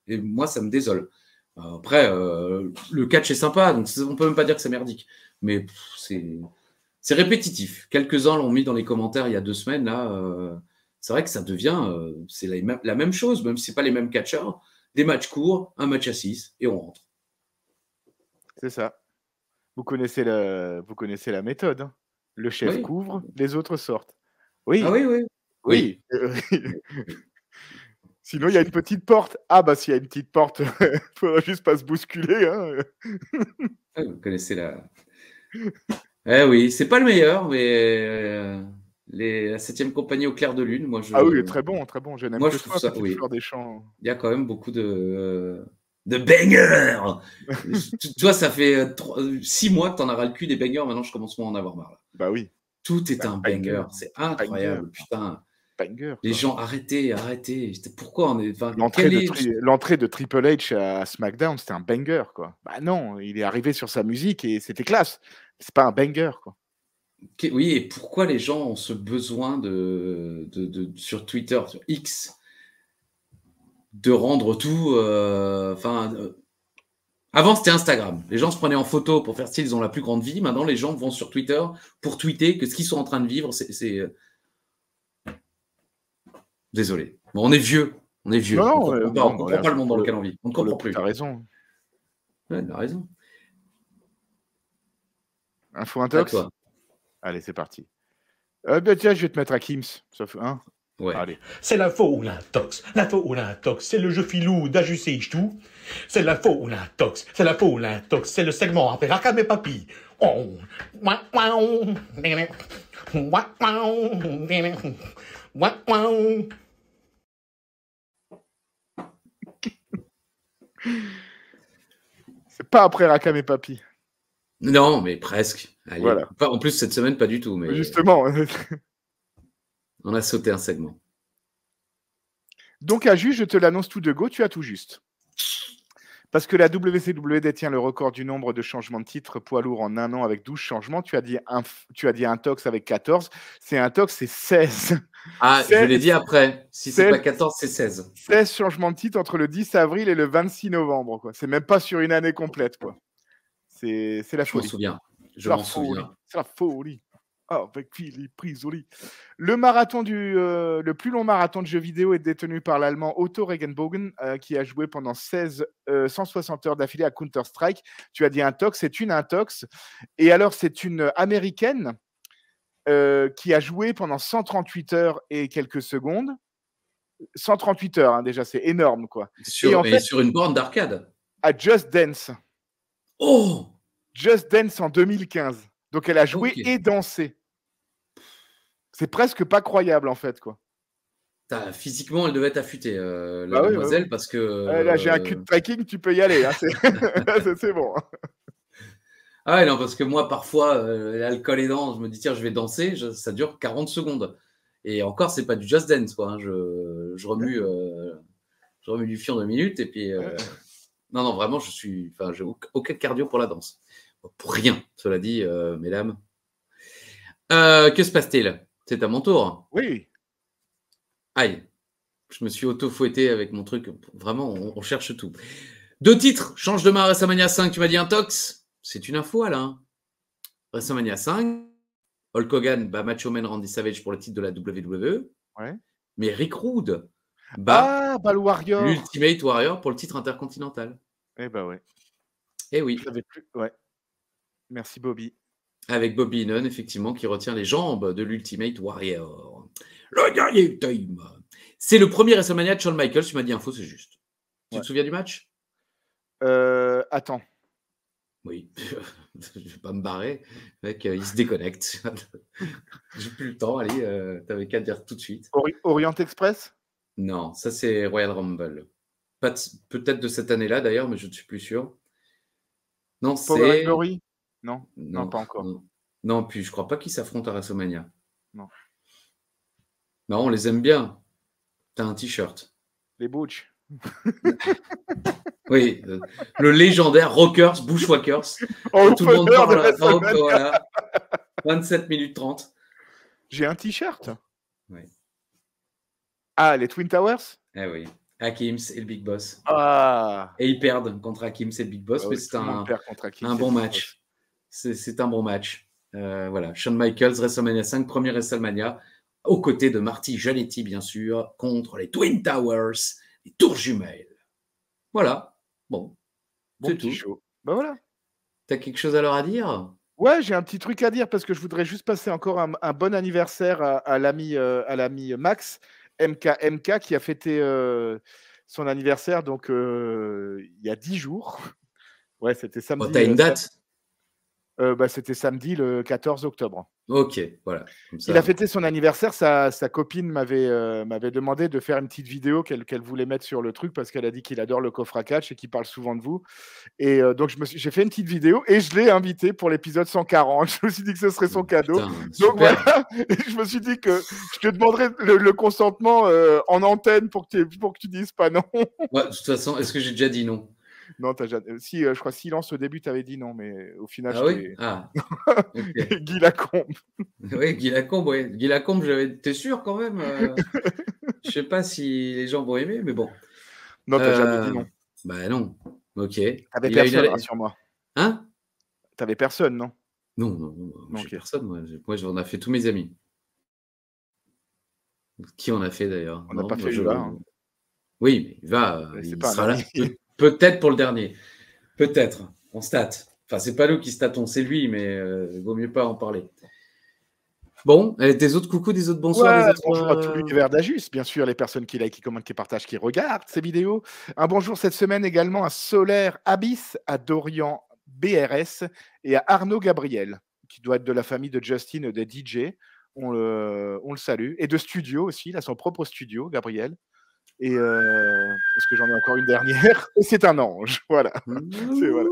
Et moi, ça me désole. Après, le catch est sympa, donc on peut même pas dire que c'est merdique. Mais c'est répétitif. Quelques-uns l'ont mis dans les commentaires il y a 2 semaines. Là, c'est vrai que ça devient c'est la même chose, même si ce n'est pas les mêmes catcheurs. Des matchs courts, un match à 6 et on rentre. C'est ça. Vous connaissez la méthode. Hein. Le chef couvre, les autres sortent. Oui. Ah oui. Sinon, il y a une petite porte. Ah bah s'il y a une petite porte, il faudra juste pas se bousculer. Hein. Vous connaissez la... oui, c'est pas le meilleur, mais la 7e compagnie au clair de lune, moi je... Ah oui, très bon. Je n'aime moi, que je trouve ça, Fleur des Champs. Il y a quand même beaucoup de bangers. Tu vois, ça fait 6 mois que t'en as ras le cul des bangers, maintenant je commence à en avoir marre. Là. Bah oui. Tout est un banger, c'est incroyable, putain. Banger, les gens, arrêtez. Pourquoi on est... L'entrée de Triple H à SmackDown, c'était un banger, quoi. Bah non, il est arrivé sur sa musique et c'était classe. C'est pas un banger, quoi. Oui, et pourquoi les gens ont ce besoin sur Twitter, sur X, de rendre tout... Avant, c'était Instagram. Les gens se prenaient en photo pour faire style, ils ont la plus grande vie. Maintenant, les gens vont sur Twitter pour tweeter que ce qu'ils sont en train de vivre, c'est... Désolé. Bon, on est vieux. On ne comprend pas le monde dans lequel on vit. On ne comprend plus. T'as raison. Ouais, t'as raison. Info Intox. Allez, c'est parti. Tiens, je vais te mettre à Kim's. Sauf Ouais. Allez. C'est l'info ou l'intox. L'info ou l'intox, c'est le jeu filou d'Ajusé tout. C'est l'info ou l'intox. C'est l'info ou l'intox, c'est le segment après Rakam et Papy. Oh. Ouah, ouah, ouah, ouah, ouah. C'est pas après Rakam et Papy. Non, mais presque. Allez. Voilà. Enfin, en plus, cette semaine, pas du tout. Mais Justement. on a sauté un segment. Donc, à juste, je te l'annonce tout de go, tu as tout juste. Parce que la WCW détient le record du nombre de changements de titre poids lourd en un an avec 12 changements. Tu as dit un tox avec 14. C'est un tox, c'est 16. Ah, 16, je l'ai dit après. Si c'est 16, pas 14, c'est 16. 16 changements de titre entre le 10 avril et le 26 novembre. Quoi. C'est même pas sur une année complète. Quoi. C'est la Je m'en folie. souviens. Je C'est la m'en folie. souviens. C'est la folie. Oh, avec Philippe Prisoli. Le plus long marathon de jeux vidéo est détenu par l'Allemand Otto Regenbogen, qui a joué pendant 160 heures d'affilée à Counter-Strike. Tu as dit intox, c'est une intox. Et alors, c'est une Américaine qui a joué pendant 138 heures et quelques secondes. 138 heures, hein, déjà, c'est énorme, quoi. Et sur une borne d'arcade. À Just Dance. Oh! Just Dance en 2015. Donc, elle a joué Ok. et dansé. C'est presque pas croyable, en fait, quoi. Physiquement, elle devait être affûtée, la Bah oui, demoiselle, oui. parce que... Là, j'ai un cul de tracking, tu peux y aller. Hein, c'est bon. Ah ouais, non, parce que moi, parfois, l'alcool aidant, je me dis, tiens, je vais danser, ça dure 40 secondes. Et encore, c'est pas du Just Dance, quoi. Hein. Je remue du fion 2 minutes, et puis... Non, vraiment, j'ai aucun cardio pour la danse. Pour rien, cela dit, mesdames. Que se passe-t-il? C'est à mon tour. Oui. Aïe, je me suis auto-fouetté avec mon truc. Vraiment, on cherche tout. 2 titres. Change de main à WrestleMania 5. Tu m'as dit intox. C'est une info, Alain. WrestleMania 5. Hulk Hogan bat Macho Man Randy Savage pour le titre de la WWE. Ouais. Mais Rick Rude bat le Warrior. l'Ultimate Warrior pour le titre intercontinental. Eh ben ouais. Eh oui. Je savais plus. Ouais. Merci Bobby. Avec Bobby Heenan, effectivement, qui retient les jambes de l'Ultimate Warrior. Le dernier time. C'est le premier WrestleMania de Shawn Michaels. Tu m'as dit info, c'est juste. Tu te souviens du match? Attends. Oui. Je vais pas me barrer. Mec, il se déconnecte. J'ai plus le temps. Allez, t'avais qu'à dire tout de suite. Orient Express? Non, ça c'est Royal Rumble. Peut-être de cette année-là d'ailleurs, mais je ne suis plus sûr. Non, Power c'est... and Glory? Non, pas encore. Non, puis je crois pas qu'ils s'affrontent à WrestleMania. Non. Non, on les aime bien. T'as un t-shirt. Les Butch. Oui, le légendaire Rockers, Bushwhackers. Tout le monde parle voilà. 27 minutes 30. J'ai un t-shirt. Oui. Ah, les Twin Towers? Eh oui. Hakims et le Big Boss. Ah. Et ils perdent contre Hakims et le Big Boss, Ah, mais oui, c'est un bon match. C'est un bon match. Voilà. Shawn Michaels, WrestleMania 5, premier WrestleMania, aux côtés de Marty Jannetty, bien sûr, contre les Twin Towers, les tours jumelles. Voilà. Bon. C'est tout. Show. Ben voilà. T'as quelque chose à leur dire? Ouais, j'ai un petit truc à dire parce que je voudrais juste passer encore un bon anniversaire à l'ami Max, MK, qui a fêté son anniversaire donc il y a 10 jours. Ouais, c'était samedi. Oh, t'as une date? C'était samedi le 14 octobre. Ok, voilà. Comme ça. Il a fêté son anniversaire. Sa copine m'avait demandé de faire une petite vidéo qu'elle voulait mettre sur le truc parce qu'elle a dit qu'il adore le coffre à catch et qu'il parle souvent de vous. Et donc, j'ai fait une petite vidéo et je l'ai invité pour l'épisode 140. Je me suis dit que ce serait son cadeau. Putain, donc voilà, et je me suis dit que je te demanderais le consentement en antenne pour que tu dises pas non. Ouais, de toute façon, est-ce que j'ai déjà dit non? Non, t'as déjà... Si, je crois silence au début, tu avais dit non, mais au final, ah oui. Ah. Okay. Guy Lacombe. Oui, Guy Lacombe, oui. Guy Lacombe, t'es sûr quand même Je sais pas si les gens vont aimer, mais bon. Non, t'as jamais dit non. Bah non. Ok. T'avais personne, rassure-moi. Hein? T'avais personne, non? Non, j'ai personne. Moi, j'en ai fait tous mes amis. Qui en a fait d'ailleurs? On n'a pas fait Eva. Hein. Oui, mais il sera là. Peut-être pour le dernier. Peut-être. On state. Enfin, c'est pas nous qui statons, c'est lui, mais il vaut mieux pas en parler. Bon, et des autres coucous, des autres bonsoirs, des autres. Bonjour à tout l'univers d'Ajus, bien sûr, les personnes qui like, qui commentent, qui partagent, qui regardent ces vidéos. Un bonjour cette semaine également à Solaire Abyss, à Dorian BRS et à Arnaud Gabriel, qui doit être de la famille de Justin des DJ. On le salue. Et de studio aussi, il a son propre studio, Gabriel. Et est-ce que j'en ai encore une dernière? Et c'est un ange, voilà. Voilà.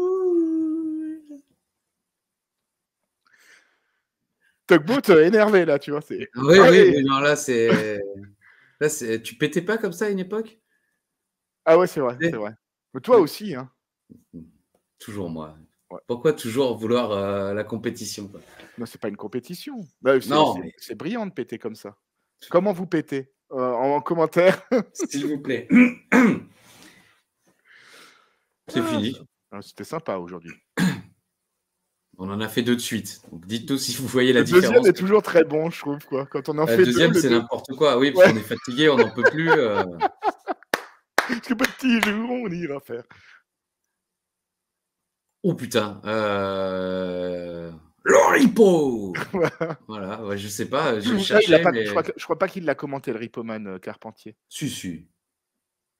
Tugboat énervé là, tu vois. Oui, non, là c'est. Tu pétais pas comme ça à une époque? Ah ouais, c'est vrai. Mais toi aussi, hein. Toujours moi. Ouais. Pourquoi toujours vouloir la compétition, quoi? Non, c'est pas une compétition. Bah, c'est brillant de péter comme ça. Comment vous pétez en commentaire? S'il vous plaît. C'est fini. C'était sympa aujourd'hui. On en a fait 2 de suite. Donc dites-nous si vous voyez la le différence. Le deuxième est toujours très bon, je trouve. Quoi. Quand on en fait 2. Le deuxième, c'est n'importe quoi. Oui, parce qu'on est fatigué, on n'en peut plus. Parce que petit jour, on ira faire. Oh putain. Loripo. Voilà, ouais, je sais pas. Je cherchais, mais... je crois pas qu'il l'a commenté, le Ripoman Carpentier. Si.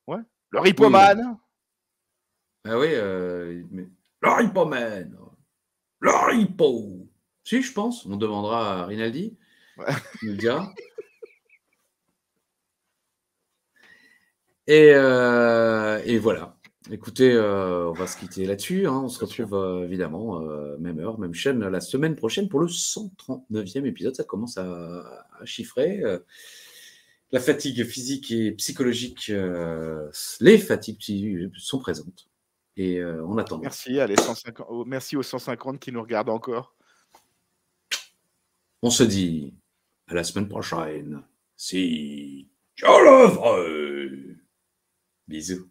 Ouais. Le Ripoman. Oui. Ah oui, mais... Le Ripoman. Le Ripo. Si, je pense. On demandera à Rinaldi. Ouais. Il nous dira. Et voilà. Écoutez, on va se quitter là-dessus. Hein. On se retrouve évidemment, même heure, même chaîne, la semaine prochaine pour le 139e épisode. Ça commence à chiffrer. La fatigue physique et psychologique, les fatigues sont présentes. Et on attend. Merci, allez, merci aux 150 qui nous regardent encore. On se dit à la semaine prochaine. Si je le veux. Bisous.